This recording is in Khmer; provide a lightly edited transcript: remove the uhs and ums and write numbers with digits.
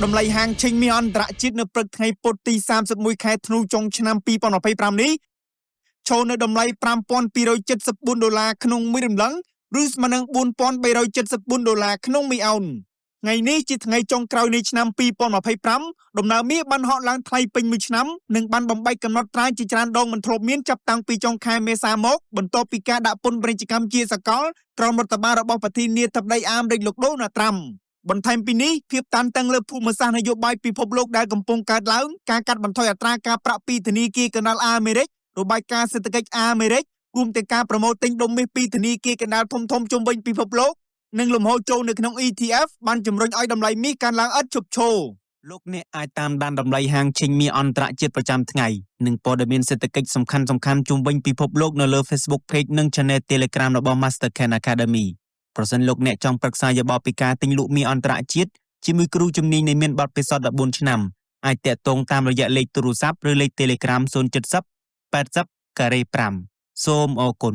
Đầm lầy hàng trình mi on đã chít nửa bực ngày bột tì sam sập mùi khai thnu trong năm pi pon ở pay pram ní. Châu nửa đầm lầy pram pon pi rồi chất sập $4 khung mi đầm lắng. Rus mà nâng buôn pon bay rồi chất sập $4 khung mi aun. Ngày ní chỉ ngày trong crowd ní năm pi pon ở pay pram. Đầm nào mi ban họ lang thay pin mi năm. Nâng ban bồng bay cầm nót trái chỉ tràn đông mình thộp miến chập tăng pi trong khai mê sa mốc. Bần to pi ca đã pun bền chỉ cam chia sa có. Tròn một tập ba đã bao bát thi nia tập đây am định lục đô nà trầm. បន្ថែមពីនេះភាពតានតឹងលើភូមិសាស្ត្រនយោបាយពិភពលោកដែលកំពុងកើតឡើងការកាត់បន្ថយអត្រាការប្រាក់ពីធនាគារកណ្ដាលអាមេរិករបាយការណ៍សេដ្ឋកិច្ចអាមេរិករួមទាំងការប្រមូលទិញដុំមាសពីធនាគារកណ្ដាលធំៗជុំវិញពិភពលោកនិងលំហូរចូលនៅក្នុង ETF បានជំរុញឲ្យតម្លៃមាសកើនឡើងឥតឈប់ឈរលោកអ្នកអាចតាមដានតម្លៃហាងឈិញមាសអន្តរជាតិប្រចាំថ្ងៃនិងព័ត៌មានសេដ្ឋកិច្ចសំខាន់ៗជុំវិញពិភពលោកនៅលើ Facebook Page និង Channel Telegram របស់ Mastercard Academy ប្រសិនលោកអ្នកចង់ប្រឹក្សាយោបល់ពីការទិញលក់មាសអន្តរជាតិជាមួយគ្រូជំនាញដែលមានបទពិសោធន៍14ឆ្នាំអាចតាក់ទងតាមរយៈលេខទូរស័ព្ទឬលេខ Telegram 070 80 5 សូមអរគុណ